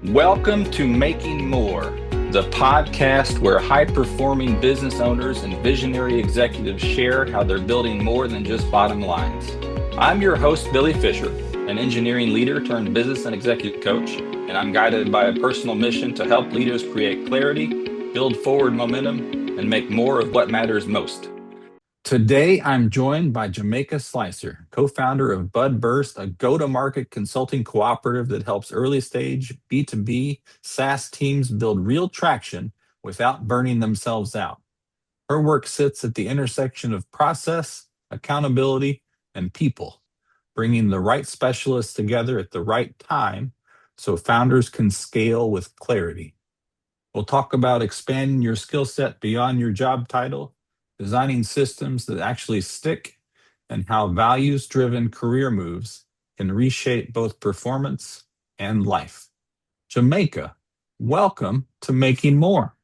Welcome to Making More, the podcast where high-performing business owners and visionary executives share how they're building more than just bottom lines. I'm your host, Billy Fisher, an engineering leader turned business and executive coach, and I'm guided by a personal mission to help leaders create clarity, build forward momentum, and make more of what matters most. Today, I'm joined by Jamaica Slicer, co-founder of Budburst, a go-to-market consulting cooperative that helps early-stage B2B SaaS teams build real traction without burning themselves out. Her work sits at the intersection of process, accountability, and people, bringing the right specialists together at the right time so founders can scale with clarity. We'll talk about expanding your skill set beyond your job title, designing systems that actually stick, and how values-driven career moves can reshape both performance and life. Jamaica, welcome to Making More.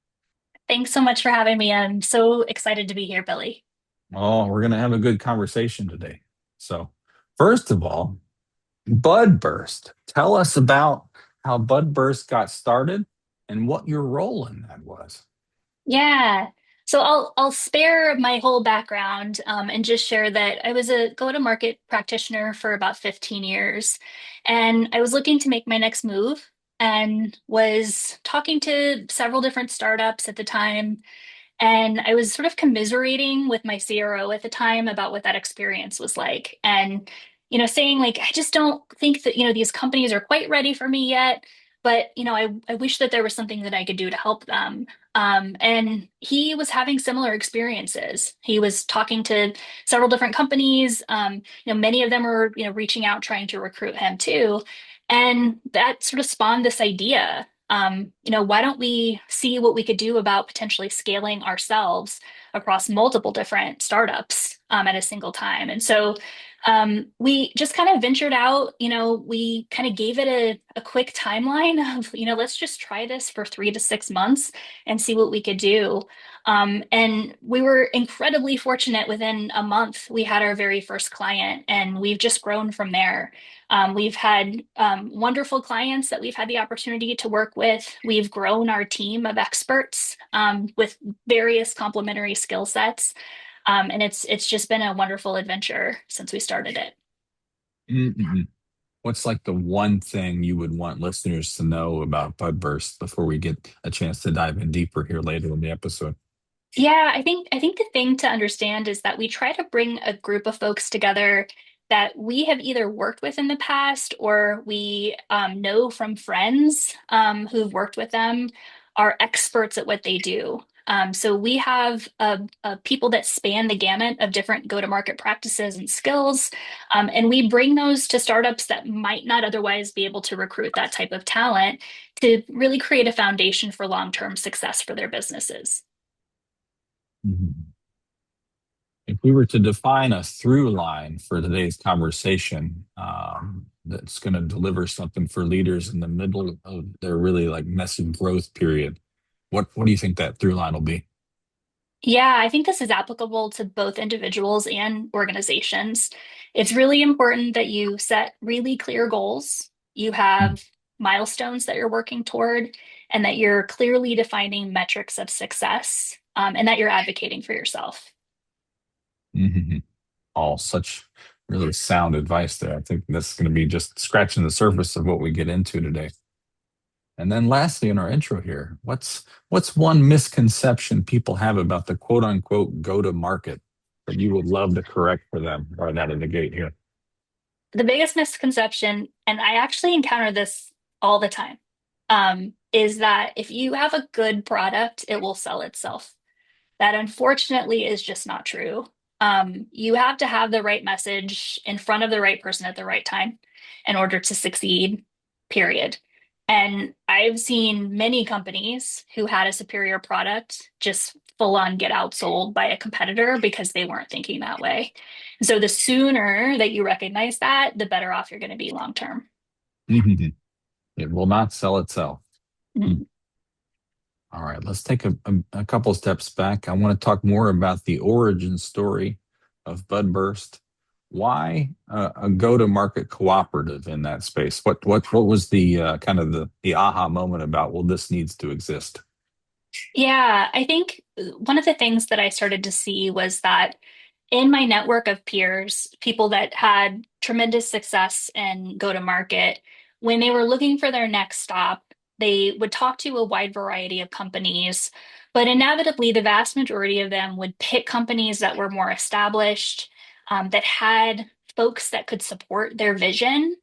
Thanks so much for having me. I'm so excited to be here, Billy. Oh, we're going to have a good conversation today. So, first of all, Budburst. Tell us about how Budburst got started and what your role in that was. Yeah. So I'll spare my whole background and just share that I was a go-to-market practitioner for about 15 years, and I was looking to make my next move and was talking to several different startups at the time. And I was sort of commiserating with my CRO at the time about what that experience was like. And, saying like, I just don't think that, these companies are quite ready for me yet. But, I wish that there was something that I could do to help them. And he was having similar experiences. He was talking to several different companies. Many of them were, reaching out, trying to recruit him too. And that sort of spawned this idea, why don't we see what we could do about potentially scaling ourselves across multiple different startups at a single time? And so we just kind of ventured out, we kind of gave it a quick timeline of, let's just try this for 3 to 6 months and see what we could do. And we were incredibly fortunate. Within a month, we had our very first client, and we've just grown from there. We've had wonderful clients that we've had the opportunity to work with. We've grown our team of experts with various complementary skill sets. And it's just been a wonderful adventure since we started it. Mm-mm. What's like the one thing you would want listeners to know about Budburst before we get a chance to dive in deeper here later in the episode? Yeah, I think the thing to understand is that we try to bring a group of folks together that we have either worked with in the past, or we know from friends who've worked with them, are experts at what they do. So we have people that span the gamut of different go-to-market practices and skills, and we bring those to startups that might not otherwise be able to recruit that type of talent to really create a foundation for long-term success for their businesses. Mhm. If we were to define a through line for today's conversation, that's going to deliver something for leaders in the middle of their really like messy growth period, what do you think that through line will be? Yeah, I think this is applicable to both individuals and organizations. It's really important that you set really clear goals, you have milestones that you're working toward, and that you're clearly defining metrics of success, and that you're advocating for yourself. Mm-hmm. All such really sound advice there. I think that's going to be just scratching the surface of what we get into today. And then lastly, in our intro here, what's one misconception people have about the quote unquote go to market that you would love to correct for them right out of the gate here? The biggest misconception, and I actually encounter this all the time, is that if you have a good product, it will sell itself. That unfortunately is just not true. You have to have the right message in front of the right person at the right time in order to succeed, period. And I've seen many companies who had a superior product just full on get outsold by a competitor because they weren't thinking that way. So the sooner that you recognize that, the better off you're going to be long term. Mhm. It will not sell itself. Hmm. Mhm. All right, let's take a couple steps back. I want to talk more about the origin story of Budburst. Why a go-to-market cooperative in that space? What was the kind of the aha moment about, well, this needs to exist? Yeah, I think one of the things that I started to see was that in my network of peers, people that had tremendous success and go to market, when they were looking for their next stop, they would talk to a wide variety of companies, but inevitably, the vast majority of them would pick companies that were more established, that had folks that could support their vision.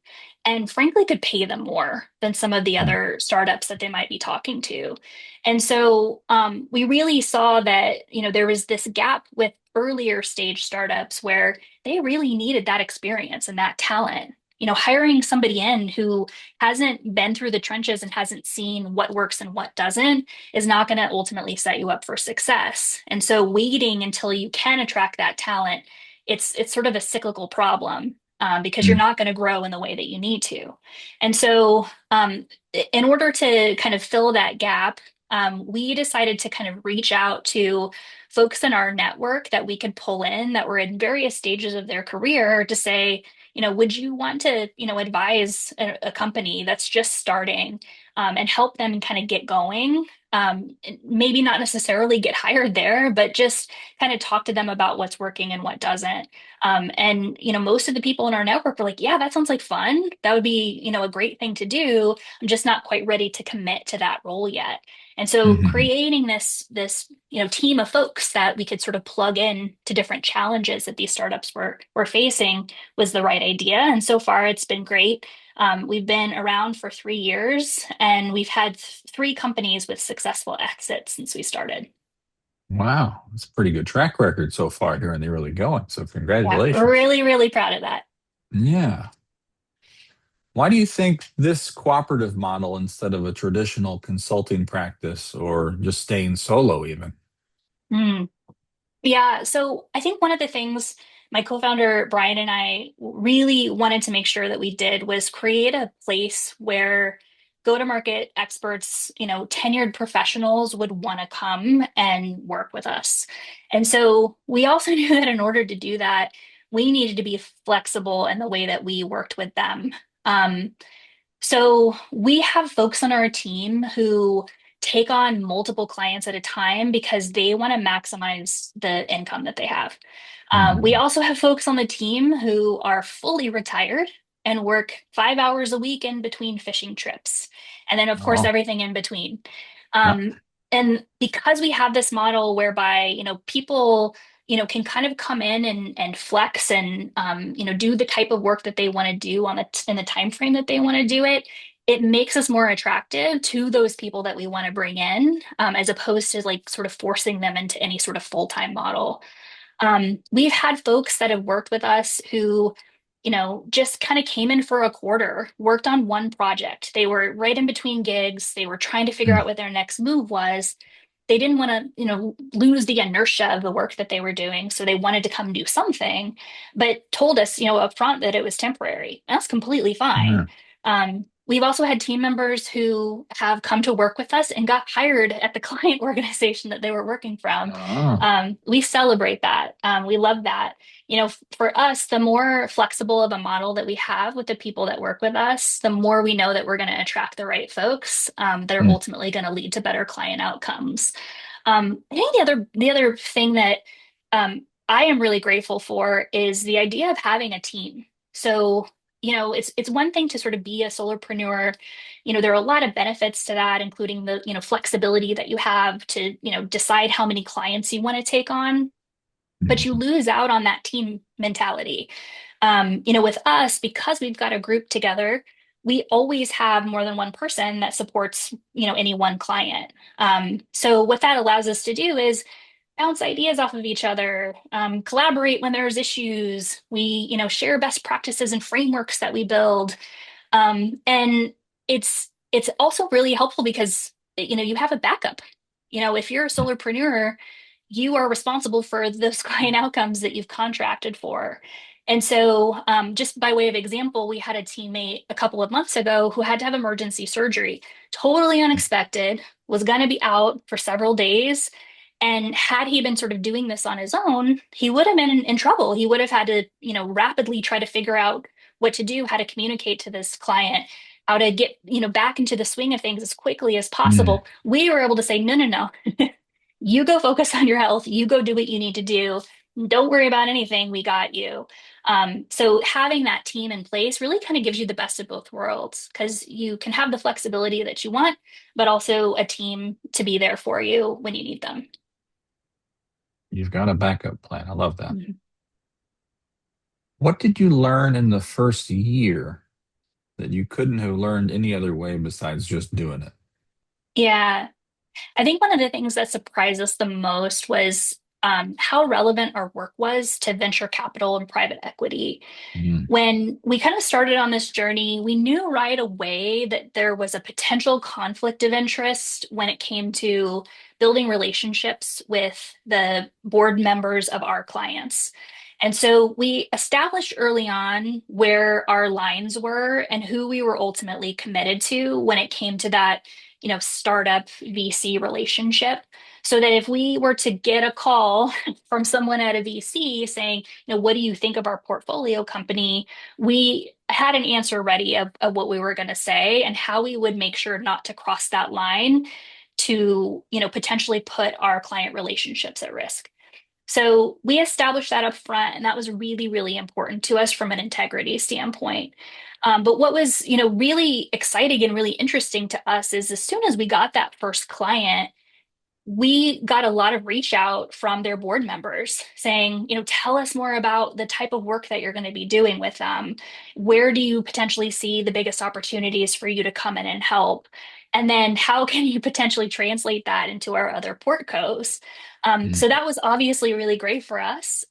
And frankly, could pay them more than some of the other startups that they might be talking to. And so we really saw that, there was this gap with earlier stage startups where they really needed that experience and that talent. Hiring somebody in who hasn't been through the trenches and hasn't seen what works and what doesn't is not going to ultimately set you up for success. And so waiting until you can attract that talent, it's sort of a cyclical problem. Because you're Mm. not going to grow in the way that you need to. And so, in order to kind of fill that gap, we decided to kind of reach out to folks in our network that we could pull in that were in various stages of their career to say, would you want to, advise a company that's just starting, and help them kind of get going? Maybe not necessarily get hired there, but just kind of talk to them about what's working and what doesn't. And most of the people in our network were like, yeah, that sounds like fun. That would be, a great thing to do. I'm just not quite ready to commit to that role yet. And so Mhm. creating this team of folks that we could sort of plug in to different challenges that these startups were facing was the right idea. And so far it's been great. We've been around for 3 years and we've had three companies with successful exits since we started. Wow, that's a pretty good track record so far here in the early going. So Yeah, congratulations. really, really proud of that. Yeah. Why do you think this cooperative model instead of a traditional consulting practice or just staying solo even? Mm. Yeah, so I think one of the things my co-founder Brian and I really wanted to make sure that we did was create a place where go-to-market experts, tenured professionals would want to come and work with us. And so we also knew that in order to do that, we needed to be flexible in the way that we worked with them. Um, so we have folks on our team who take on multiple clients at a time because they want to maximize the income that they have. We Mhm. also have folks on the team who are fully retired and work 5 hours a week in between fishing trips. And then, of course, Oh, everything in between. yeah. Um, and because we have this model whereby, people can kind of come in and flex and do the type of work that they want to do in the time frame that they want to do it. It makes us more attractive to those people that we want to bring in, as opposed to like sort of forcing them into any sort of full-time model. We've had folks that have worked with us who, just kind of came in for a quarter, worked on one project. They were right in between gigs. They were trying to figure Mm. out what their next move was. They didn't want to, lose the inertia of the work that they were doing. So they wanted to come do something, but told us, up front that it was temporary. That's completely fine. Yeah. We've also had team members who have come to work with us and got hired at the client organization that they were working from. Oh. We celebrate that. We love that. For us, the more flexible of a model that we have with the people that work with us, the more we know that we're going to attract the right folks, that are Mm. ultimately going to lead to better client outcomes. I think the other thing that I am really grateful for is the idea of having a team. So, it's one thing to sort of be a solopreneur. There are a lot of benefits to that, including the, flexibility that you have to, decide how many clients you want to take on, but you Mhm. lose out on that team mentality. With us, because we've got a group together, we always have more than one person that supports, any one client. So what that allows us to do is bounce ideas off of each other, collaborate when there's issues. We, share best practices and frameworks that we build. And it's also really helpful because you have a backup. If you're a solopreneur, you are responsible for those client outcomes that you've contracted for. And so, just by way of example, we had a teammate a couple of months ago who had to have emergency surgery, totally unexpected, was going to be out for several days. And had he been sort of doing this on his own, he would have been in trouble. He would have had to, rapidly try to figure out what to do, how to communicate to this client, how to get, back into the swing of things as quickly as Mm. possible. We were able to say, no, no, no. You go focus on your health. You go do what you need to do. Don't worry about anything. We got you. So having that team in place really kind of gives you the best of both worlds because you can have the flexibility that you want, but also a team to be there for you when you need them. You've got a backup plan. I love that. Mhm. What did you learn in the first year that you couldn't have learned any other way besides just doing it? Yeah, I think one of the things that surprised us the most was how relevant our work was to venture capital and private equity. Mm. When we kind of started on this journey, we knew right away that there was a potential conflict of interest when it came to building relationships with the board members of our clients. And so we established early on where our lines were and who we were ultimately committed to when it came to that, startup VC relationship. So that if we were to get a call from someone at a VC saying, what do you think of our portfolio company? We had an answer ready of what we were going to say and how we would make sure not to cross that line to, potentially put our client relationships at risk. So we established that up front, and that was really, really important to us from an integrity standpoint. But what was, really exciting and really interesting to us is as soon as we got that first client, we got a lot of reach out from their board members saying, tell us more about the type of work that you're going to be doing with them. Where do you potentially see the biggest opportunities for you to come in and help? And then how can you potentially translate that into our other portcos? So Mm. that was obviously really great for us.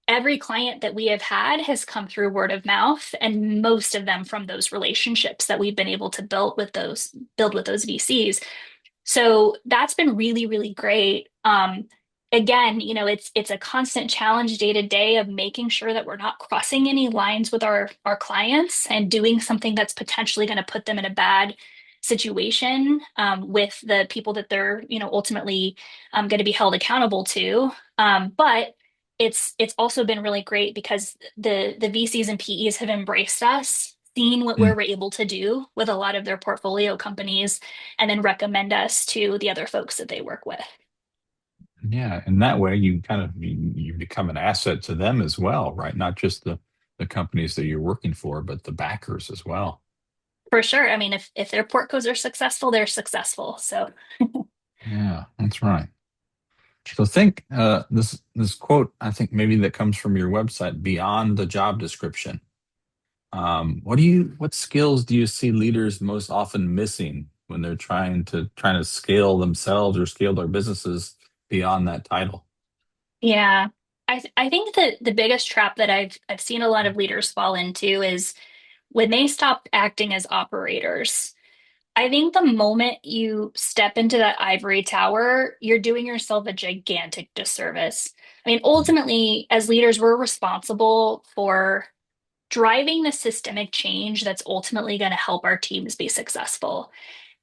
Every client that we have had has come through word of mouth, and most of them from those relationships that we've been able to build with those VCs. So that's been really, really great. Again, it's a constant challenge day to day of making sure that we're not crossing any lines with our clients and doing something that's potentially going to put them in a bad situation with the people that they're, ultimately going to be held accountable to. But it's also been really great because the VCs and PEs have embraced us, seen what Mm. we're able to do with a lot of their portfolio companies and then recommend us to the other folks that they work with. Yeah, and that way you kind of you become an asset to them as well, right? Not just the companies that you're working for, but the backers as well. For sure. I mean, if their portcos are successful, they're successful. So Yeah, that's right. So think this quote, I think maybe that comes from your website, beyond the job description. What skills do you see leaders most often missing when they're trying to scale themselves or scale their businesses beyond that title? yeah, I think that the biggest trap that I've seen a lot of leaders fall into is when they stop acting as operators. I think the moment you step into that ivory tower, you're doing yourself a gigantic disservice. I mean, ultimately, as leaders, we're responsible for driving the systemic change that's ultimately going to help our teams be successful.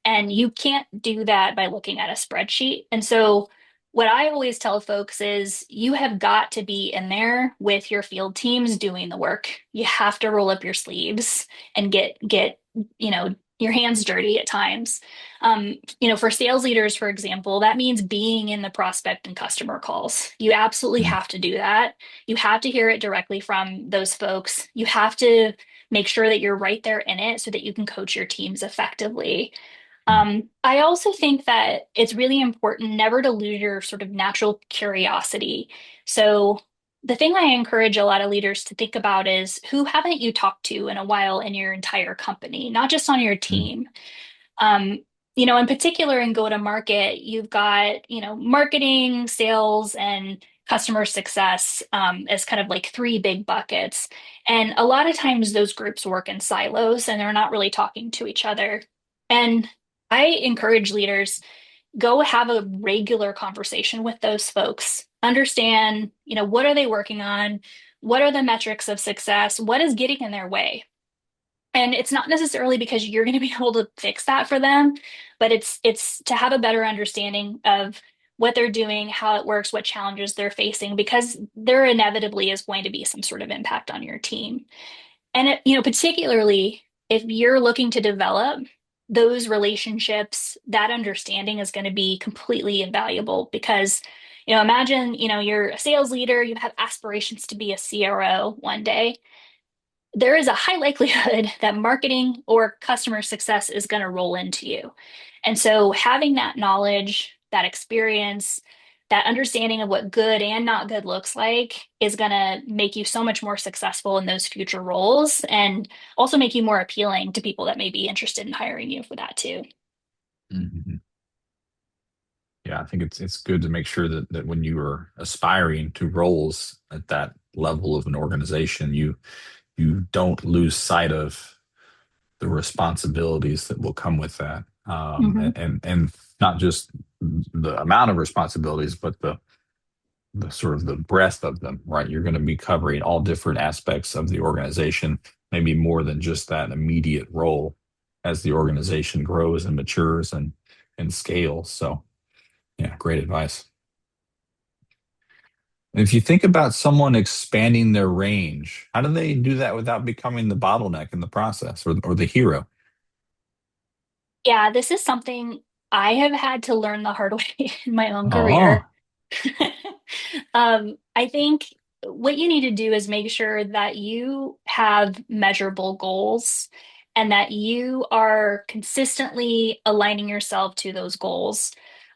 And you can't do that by looking at a spreadsheet. And so, what I always tell folks is you have got to be in there with your field teams doing the work. You have to roll up your sleeves and get your hands dirty at times. For sales leaders, for example, that means being in the prospect and customer calls. You absolutely Mm. have to do that. You have to hear it directly from those folks. You have to make sure that you're right there in it so that you can coach your teams effectively. I also think that it's really important never to lose your sort of natural curiosity. So, the thing I encourage a lot of leaders to think about is who haven't you talked to in a while in your entire company, not just on your Mm. team. Um, in particular in go to market, you've got, marketing, sales, and customer success as kind of like three big buckets. And a lot of times those groups work in silos and they're not really talking to each other. And I encourage leaders go have a regular conversation with those folks. Understand, what are they working on? What are the metrics of success? What is getting in their way? And it's not necessarily because you're going to be able to fix that for them, but it's to have a better understanding of what they're doing, how it works, what challenges they're facing, because there inevitably is going to be some sort of impact on your team. And particularly if you're looking to develop those relationships, that understanding is going to be completely invaluable because, imagine, you're a sales leader, you have aspirations to be a CRO one day. There is a high likelihood that marketing or customer success is going to roll into you. And so having that knowledge, that experience, that understanding of what good and not good looks like is going to make you so much more successful in those future roles and also make you more appealing to people that may be interested in hiring you for that too. Mhm. Yeah, I think it's good to make sure that when you are aspiring to roles at that level of an organization, you don't lose sight of the responsibilities that will come with that, Hmm. and not just the amount of responsibilities, but the sort of the breadth of them. Right, you're going to be covering all different aspects of the organization, maybe more than just that immediate role as the organization grows and matures and scales. So, yeah, great advice. And if you think about someone expanding their range, how do they do that without becoming the bottleneck in the process or the hero? Yeah, this is something I have had to learn the hard way in my own Oh, career. I think what you need to do is make sure that you have measurable goals and that you are consistently aligning yourself to those goals.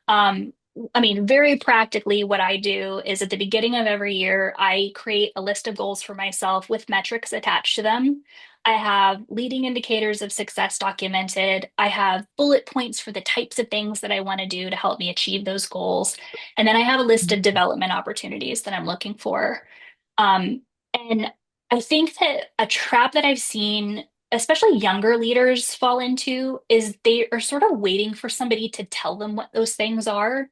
Um, I mean, very practically, what I do is at the beginning of every year, I create a list of goals for myself with metrics attached to them. I have leading indicators of success documented. I have bullet points for the types of things that I want to do to help me achieve those goals. And then I have a list of development opportunities that I'm looking for. And I think that a trap that I've seen, especially younger leaders fall into, is they are sort of waiting for somebody to tell them what those things are.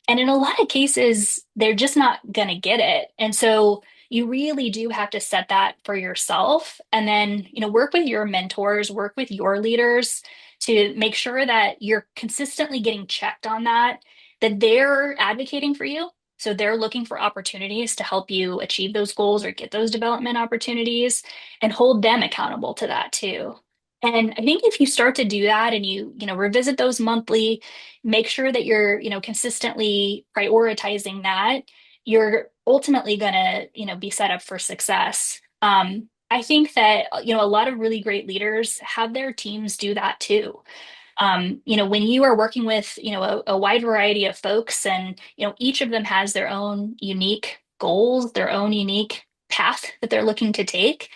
And in a lot of cases, they're just not going to get it. And so you really do have to set that for yourself and then, work with your mentors, work with your leaders to make sure that you're consistently getting checked on that they're advocating for you. So they're looking for opportunities to help you achieve those goals or get those development opportunities and hold them accountable to that too. And I think if you start to do that and revisit those monthly, make sure that you're, consistently prioritizing that, you're ultimately going to, be set up for success. I think that, a lot of really great leaders have their teams do that too. When you are working with, a wide variety of folks and, each of them has their own unique goals, their own unique path that they're looking to take,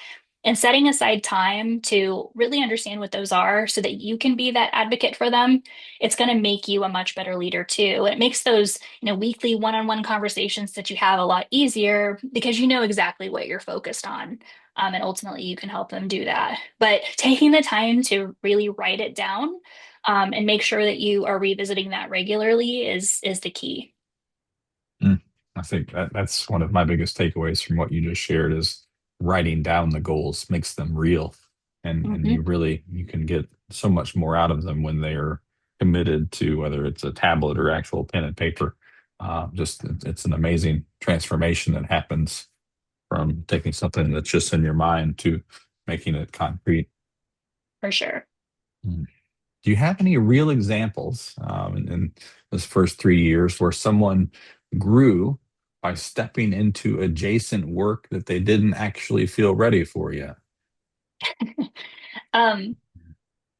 and setting aside time to really understand what those are so that you can be that advocate for them, it's going to make you a much better leader too. And it makes those, weekly one-on-one conversations that you have a lot easier because you know exactly what you're focused on. And ultimately you can help them do that. But taking the time to really write it down, and make sure that you are revisiting that regularly is the key. mm. I think that's one of my biggest takeaways from what you just shared is writing down the goals makes them real, and Hmm. you can get so much more out of them when they are committed to whether it's a tablet or actual pen and paper. Just it's an amazing transformation that happens from taking something that's just in your mind to making it concrete. For sure. Mm. Do you have any real examples in this first 3 years where someone grew by stepping into adjacent work that they didn't actually feel ready for yet? Um,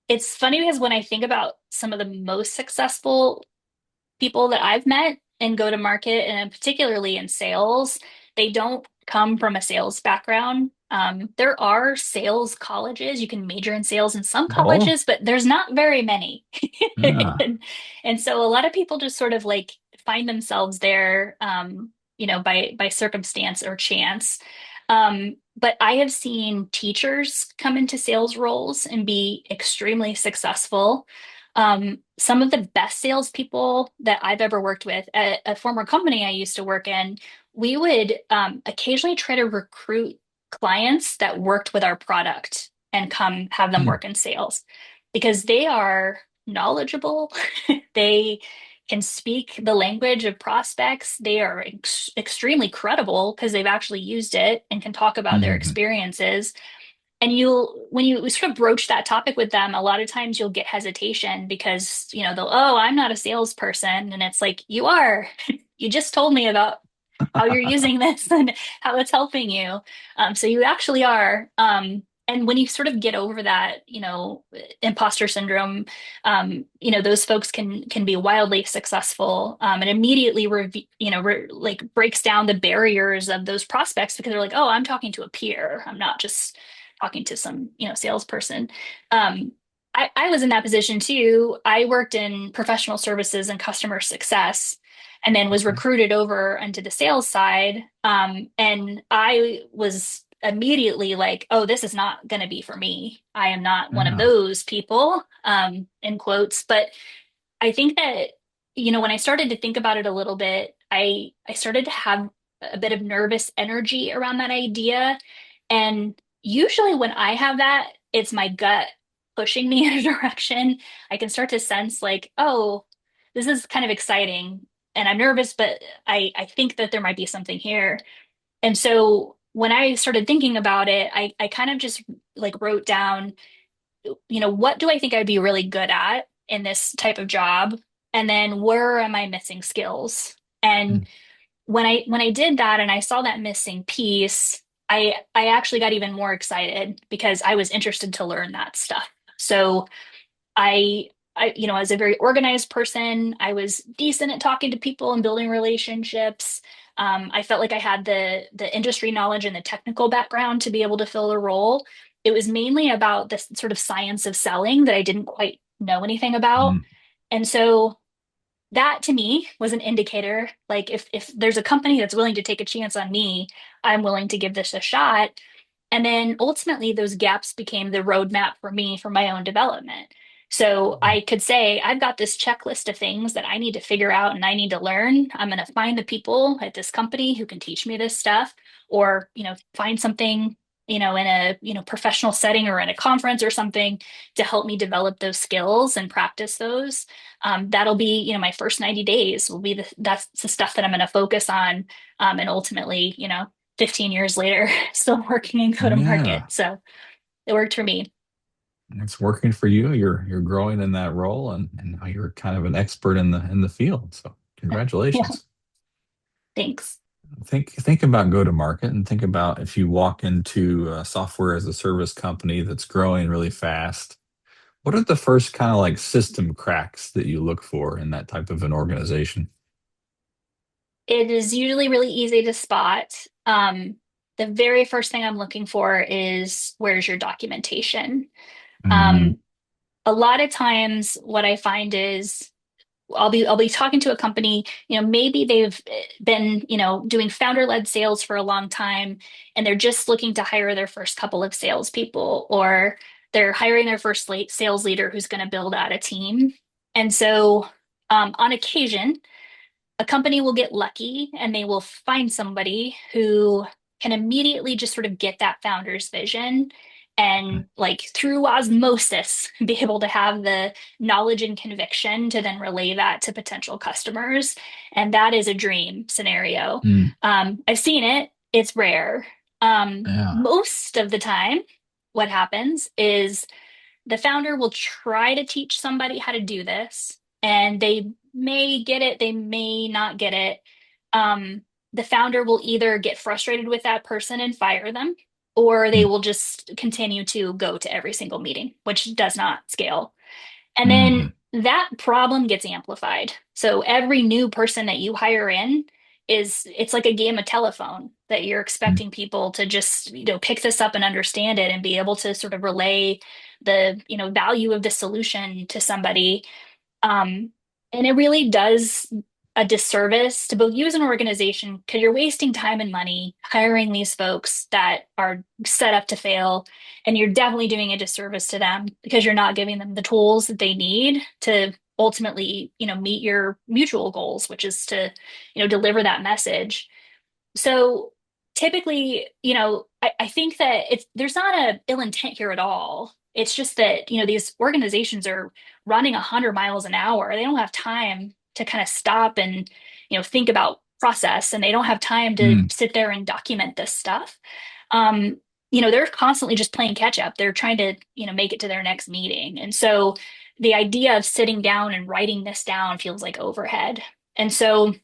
it's funny because when I think about some of the most successful people that I've met in go to market and particularly in sales, they don't come from a sales background. There are sales colleges. You can major in sales in some Oh, colleges, but there's not very many. yeah. And so a lot of people just sort of like find themselves there, by circumstance or chance. But I have seen teachers come into sales roles and be extremely successful. Some of the best salespeople that I've ever worked with at a former company I used to work in, we would occasionally try to recruit clients that worked with our product and come have them Hmm. work in sales because they are knowledgeable. They can speak the language of prospects, they are extremely credible because they've actually used it and can talk about their Mm-hmm. experiences. And when you sort of broach that topic with them, a lot of times you'll get hesitation because, they'll, oh, I'm not a salesperson. And it's like, you are. You just told me about how you're using this and how it's helping you. So you actually are. And when you sort of get over that, imposter syndrome, those folks can be wildly successful, and immediately, like breaks down the barriers of those prospects because they're like, oh, I'm talking to a peer. I'm not just talking to some, salesperson. I was in that position too. I worked in professional services and customer success and then was Okay. recruited over into the sales side. And I was immediately like, oh, this is not going to be for me. I am not one of Yeah. those people, in quotes. But I think that, when I started to think about it a little bit, I started to have a bit of nervous energy around that idea. And usually when I have that, it's my gut pushing me in a direction. I can start to sense like, oh, this is kind of exciting. And I'm nervous, but I think that there might be something here. And so when I started thinking about it, I kind of just like wrote down, what do I think I'd be really good at in this type of job? And then where am I missing skills? And when I did that and I saw that missing piece, I actually got even more excited because I was interested to learn that stuff. So as a very organized person, I was decent at talking to people and building relationships. I felt like I had the industry knowledge and the technical background to be able to fill the role. It was mainly about this sort of science of selling that I didn't quite know anything about. Mm. And so that to me was an indicator. Like if there's a company that's willing to take a chance on me, I'm willing to give this a shot. And then ultimately, those gaps became the roadmap for me for my own development. So I could say, I've got this checklist of things that I need to figure out and I need to learn. I'm going to find the people at this company who can teach me this stuff, or, find something, in a, professional setting or in a conference or something to help me develop those skills and practice those. That'll be, my first 90 days will be that's the stuff that I'm going to focus on. And ultimately, 15 years later, still working in go-to-market. Yeah. So it worked for me. It's working for you. You're growing in that role, and now you're kind of an expert in the field. So Yeah, congratulations. thanks. Think about go to market and think about if you walk into a software as a service company that's growing really fast. What are the first kind of like system cracks that you look for in that type of an organization? It is usually really easy to spot. The very first thing I'm looking for is where's your documentation? Mm, Um, a lot of times what I find is I'll be talking to a company, maybe they've been, doing founder-led sales for a long time and they're just looking to hire their first couple of salespeople, or they're hiring their first sales leader who's going to build out a team. And so on occasion, a company will get lucky and they will find somebody who can immediately just sort of get that founder's vision and like through osmosis be able to have the knowledge and conviction to then relay that to potential customers. And that is a dream scenario. mm, I've seen it. It's rare. yeah. Most of the time, what happens is the founder will try to teach somebody how to do this, and they may get it, they may not get it. Um, the founder will either get frustrated with that person and fire them, or they Mm, will just continue to go to every single meeting, which does not scale. And then mhm, that problem gets amplified. So every new person that you hire in it's like a game of telephone that you're mm, expecting people to just, pick this up and understand it and be able to sort of relay the, value of the solution to somebody. Um, and it really does a disservice to both you as an organization because you're wasting time and money hiring these folks that are set up to fail. And you're definitely doing a disservice to them because you're not giving them the tools that they need to ultimately, meet your mutual goals, which is to, deliver that message. So typically, I think that there's not a ill intent here at all. It's just that, these organizations are running 100 miles an hour. They don't have time to kind of stop and, think about process, and they don't have time to Mm. sit there and document this stuff. Um, they're constantly just playing catch up. They're trying to, make it to their next meeting. And so the idea of sitting down and writing this down feels like overhead. And so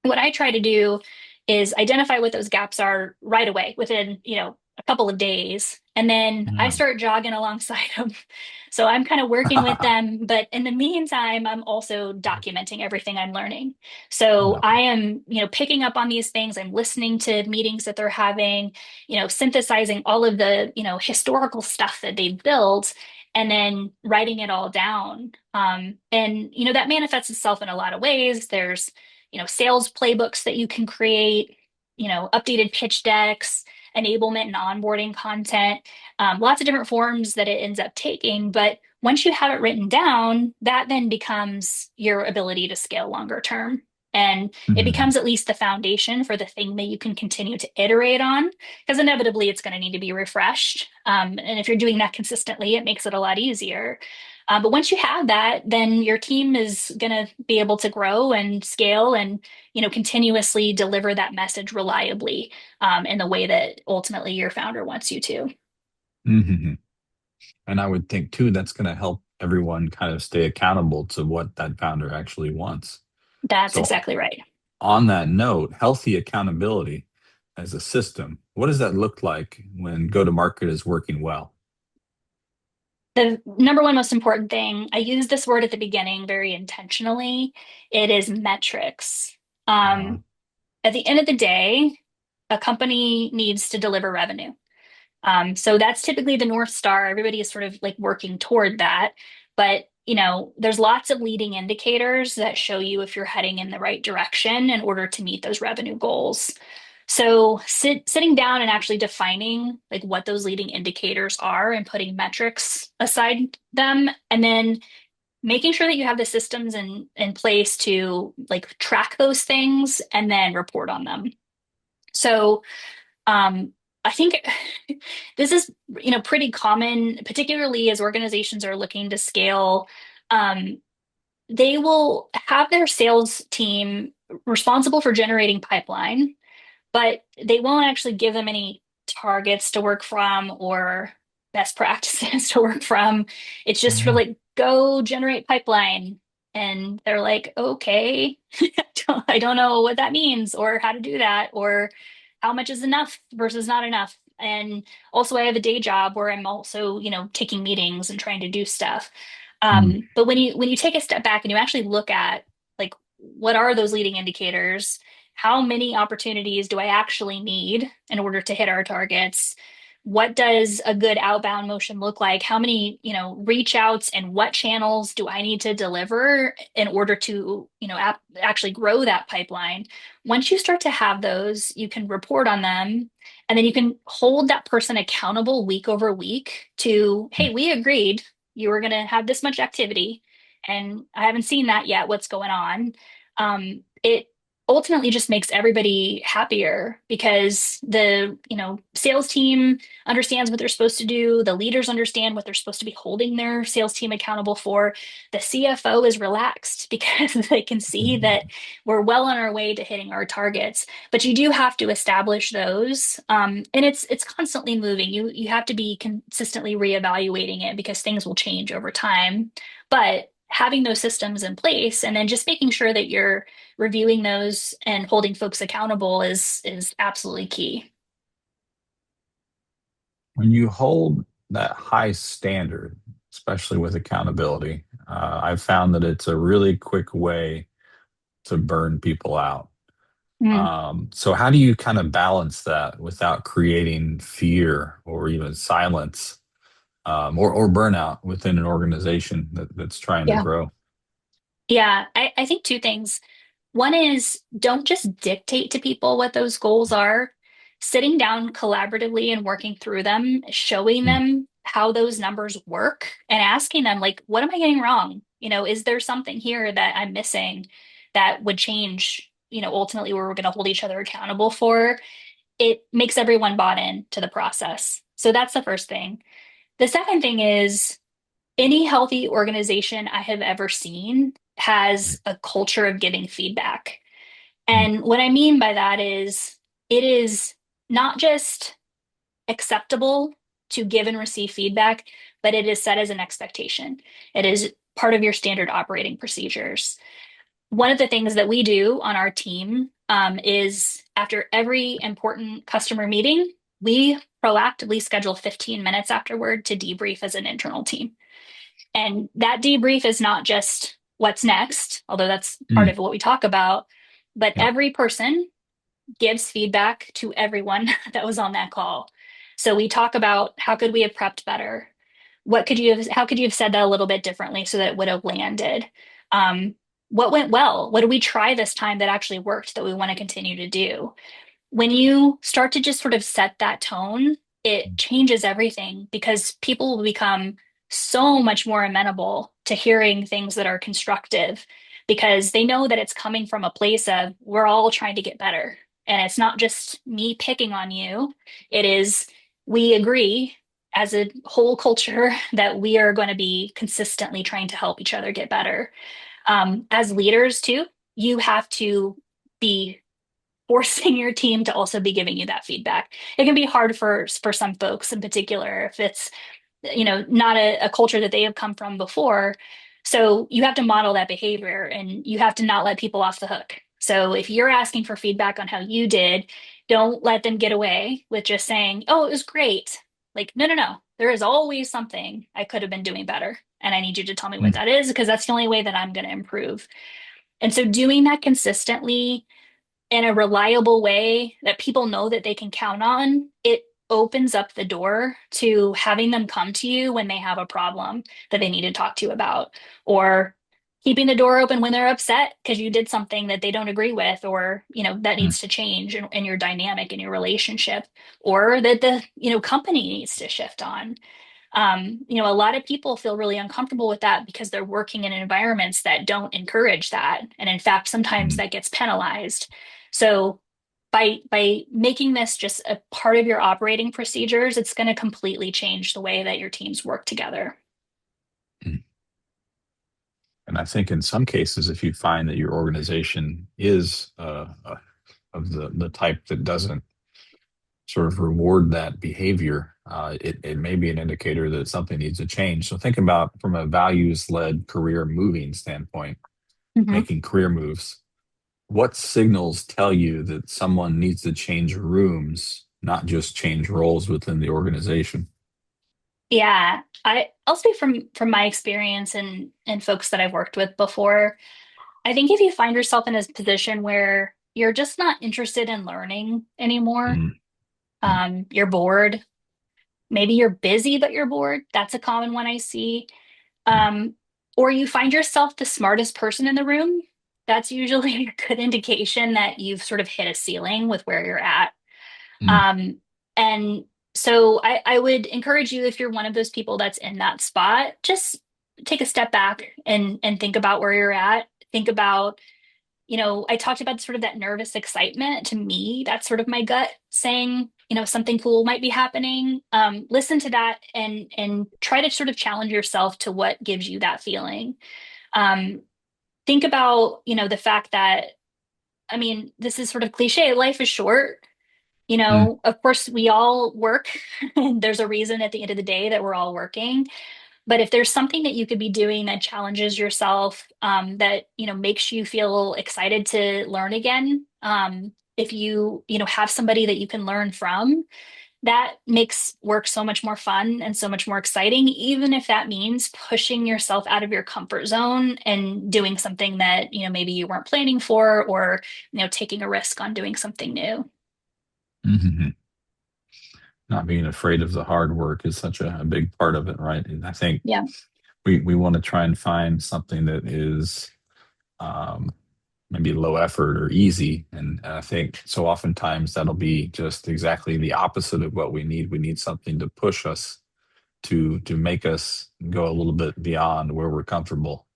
what I try to do is identify what those gaps are right away within, a couple of days. And then I Yeah. start jogging alongside them. So I'm kind of working with them, but in the meantime, I'm also documenting everything I'm learning. So Yeah. I am, picking up on these things. I'm listening to meetings that they're having, synthesizing all of the, historical stuff that they've built and then writing it all down. And, that manifests itself in a lot of ways. There's, sales playbooks that you can create, updated pitch decks, enablement and onboarding content, lots of different forms that it ends up taking. But once you have it written down, that then becomes your ability to scale longer term. And it Mhm. becomes at least the foundation for the thing that you can continue to iterate on, because inevitably it's going to need to be refreshed. And if you're doing that consistently, it makes it a lot easier. But once you have that, then your team is going to be able to grow and scale and, continuously deliver that message reliably, in the way that ultimately your founder wants you to. Mhm. And I would think too that's going to help everyone kind of stay accountable to what that founder actually wants. That's So exactly right. on that note, healthy accountability as a system, what does that look like when go to market is working well? The number one most important thing, I use this word at the beginning very intentionally, it is metrics. Uh, Um, at the end of the day, a company needs to deliver revenue. So that's typically the North Star. Everybody is sort of like working toward that. But, there's lots of leading indicators that show you if you're heading in the right direction in order to meet those revenue goals. So sitting down and actually defining like what those leading indicators are and putting metrics aside them, and then making sure that you have the systems in place to like track those things and then report on them. So um, I think this is, pretty common, particularly as organizations are looking to scale. Um, they will have their sales team responsible for generating pipeline, but they won't actually give them any targets to work from or best practices to work from. It's just for yeah. like, go generate pipeline. And they're like, okay, I don't know what that means or how to do that or how much is enough versus not enough. And also, I have a day job where I'm also, taking meetings and trying to do stuff. Mm. But when you take a step back and you actually look at like what are those leading indicators, how many opportunities do I actually need in order to hit our targets? What does a good outbound motion look like? How many, reach outs and what channels do I need to deliver in order to, actually grow that pipeline? Once you start to have those, you can report on them and then you can hold that person accountable week over week to, hey, we agreed you were going to have this much activity and I haven't seen that yet. What's going on? It ultimately just makes everybody happier because the sales team understands what they're supposed to do, the leaders understand what they're supposed to be holding their sales team accountable for, the CFO is relaxed because they can see that we're well on our way to hitting our targets. But you do have to establish those, and it's constantly moving. You have to be consistently reevaluating it because things will change over time. But having those systems in place and then just making sure that you're reviewing those and holding folks accountable is absolutely key. When you hold that high standard, especially with accountability, I've found that it's a really quick way to burn people out. Mm. So how do you kind of balance that without creating fear or even silence, or burnout within an organization that's trying to Yeah. grow? Yeah. I think two things. One is don't just dictate to people what those goals are. Sitting down collaboratively and working through them, showing Mm. them how those numbers work and asking them, like, what am I getting wrong? Is there something here that I'm missing that would change, ultimately where we're going to hold each other accountable for? It makes everyone bought in to the process. So that's the first thing. The second thing is any healthy organization I have ever seen has a culture of giving feedback. And what I mean by that is it is not just acceptable to give and receive feedback, but it is set as an expectation. It is part of your standard operating procedures. One of the things that we do on our team is after every important customer meeting, we proactively schedule 15 minutes afterward to debrief as an internal team. And that debrief is not just what's next, although that's part Mm. of what we talk about, but Yep. every person gives feedback to everyone that was on that call. So we talk about how could we have prepped better? How could you have said that a little bit differently so that it would have landed? Um, what went well? What did we try this time that actually worked that we want to continue to do? When you start to just sort of set that tone, it changes everything because people will become so much more amenable to hearing things that are constructive because they know that it's coming from a place of we're all trying to get better. And it's not just me picking on you, it is we agree as a whole culture that we are going to be consistently trying to help each other get better. As leaders, too, you have to be forcing your team to also be giving you that feedback. It can be hard for some folks in particular if it's not a culture that they have come from before. So you have to model that behavior and you have to not let people off the hook. So if you're asking for feedback on how you did, don't let them get away with just saying, "Oh, it was great." Like, no, no, no. There is always something I could have been doing better. And I need you to tell me what Mm. that is because that's the only way that I'm going to improve. And so doing that consistently in a reliable way that people know that they can count on, it opens up the door to having them come to you when they have a problem that they need to talk to you about, or keeping the door open when they're upset because you did something that they don't agree with, or that Mm. needs to change in your dynamic in your relationship, or that the company needs to shift on. A lot of people feel really uncomfortable with that because they're working in environments that don't encourage that. And in fact, sometimes Mm. that gets penalized. So by making this just a part of your operating procedures, it's going to completely change the way that your teams work together. Mm. And I think in some cases, if you find that your organization is of the type that doesn't sort of reward that behavior, it may be an indicator that something needs to change. So think about from a values-led career moving standpoint, Mhm. making career moves. What signals tell you that someone needs to change rooms, not just change roles within the organization? Yeah, I'll speak from my experience and folks that I've worked with before. I think if you find yourself in a position where you're just not interested in learning anymore, Mm. Mm. you're bored. Maybe you're busy, but you're bored. That's a common one I see. Um, or you find yourself the smartest person in the room. That's usually a good indication that you've sort of hit a ceiling with where you're at. Mm. Um, and so I would encourage you, if you're one of those people that's in that spot, just take a step back and think about where you're at. Think about I talked about sort of that nervous excitement. To me, that's sort of my gut saying, something cool might be happening. Listen to that and try to sort of challenge yourself to what gives you that feeling. Um, think about, the fact that, I mean, this is sort of cliche. Life is short. Mm. Of course, we all work, and there's a reason at the end of the day that we're all working. But if there's something that you could be doing that challenges yourself, that makes you feel excited to learn again, if you have somebody that you can learn from, that makes work so much more fun and so much more exciting, even if that means pushing yourself out of your comfort zone and doing something that maybe you weren't planning for, or taking a risk on doing something new. Mhm. Not being afraid of the hard work is such a big part of it, right? And I think Yeah. we want to try and find something that is um, maybe low effort or easy. And I think so oftentimes that'll be just exactly the opposite of what we need. We need something to push us to make us go a little bit beyond where we're comfortable.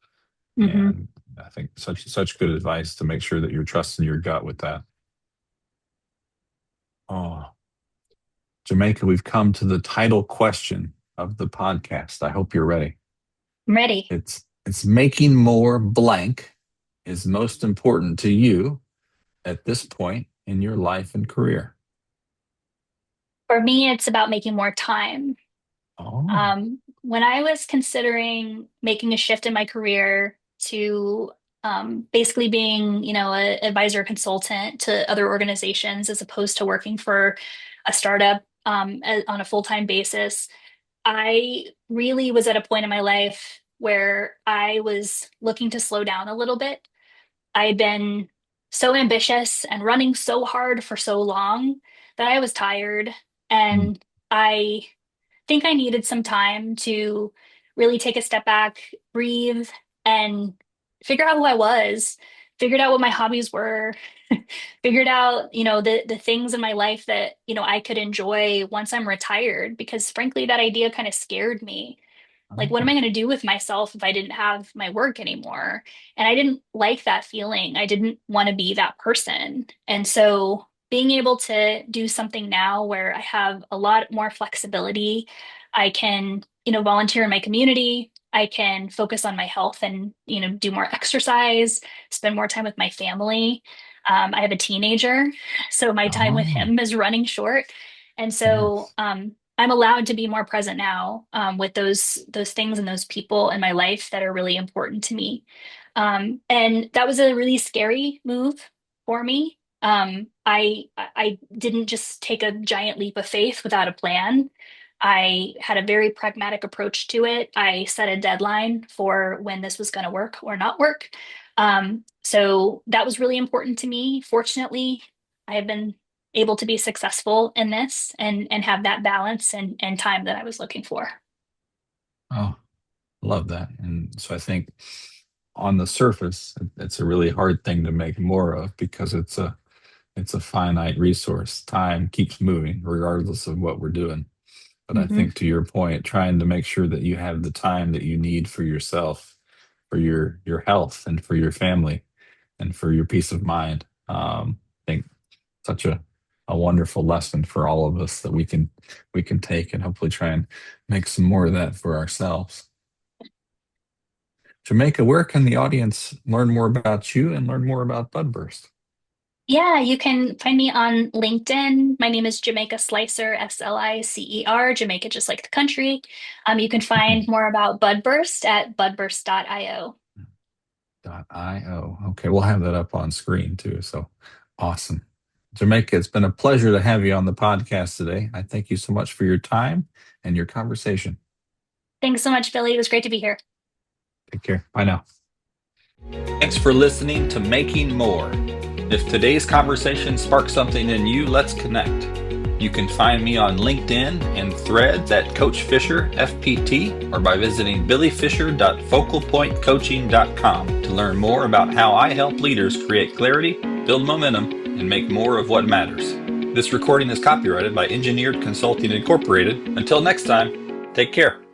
Hmm. And I think such good advice to make sure that you're trusting your gut with that. Oh, Jamaica, we've come to the title question of the podcast. I hope you're ready. I'm ready. It's It's making more blank is most important to you at this point in your life and career. For me, it's about making more time. Oh. When I was considering making a shift in my career to basically being, an advisor consultant to other organizations as opposed to working for a startup on a full-time basis, I really was at a point in my life where I was looking to slow down a little bit. I had been so ambitious and running so hard for so long that I was tired. Mm. And I think I needed some time to really take a step back, breathe, and figure out who I was, figured out what my hobbies were, figured out, the things in my life that, I could enjoy once I'm retired, because frankly, that idea kind of scared me. Like, what am I Oh. going to do with myself if I didn't have my work anymore? And I didn't like that feeling. I didn't want to be that person. And so being able to do something now where I have a lot more flexibility, I can, volunteer in my community. I can focus on my health and, do more exercise, spend more time with my family. I have a teenager, so my time with Oh. him is running short. And so, Yes. I'm allowed to be more present now with those things and those people in my life that are really important to me. And that was a really scary move for me. I didn't just take a giant leap of faith without a plan. I had a very pragmatic approach to it. I set a deadline for when this was going to work or not work. So that was really important to me. Fortunately, I have been able to be successful in this and have that balance and time that I was looking for. Oh, love that. And so I think on the surface, it's a really hard thing to make more of because it's a finite resource. Time keeps moving regardless of what we're doing. But I Hmm. think to your point, trying to make sure that you have the time that you need for yourself, for your health and for your family and for your peace of mind. I think such a wonderful lesson for all of us that we can take and hopefully try and make some more of that for ourselves. Jamaica, where can the audience learn more about you and learn more about Budburst? Yeah, you can find me on LinkedIn. My name is Jamaica Slicer, Slicer, Jamaica just like the country. You can find more about Budburst at budburst.io. .io. Okay, we'll have that up on screen too. So awesome. Jamaica, it's been a pleasure to have you on the podcast today. I thank you so much for your time and your conversation. Thanks so much, Billy. It was great to be here. Take care. Bye now. Thanks for listening to Making More. If today's conversation sparked something in you, let's connect. You can find me on LinkedIn and Threads at Coach Fisher FPT or by visiting billyfisher.focalpointcoaching.com to learn more about how I help leaders create clarity, build momentum, and make more of what matters. This recording is copyrighted by Engineered Consulting Incorporated. Until next time, take care.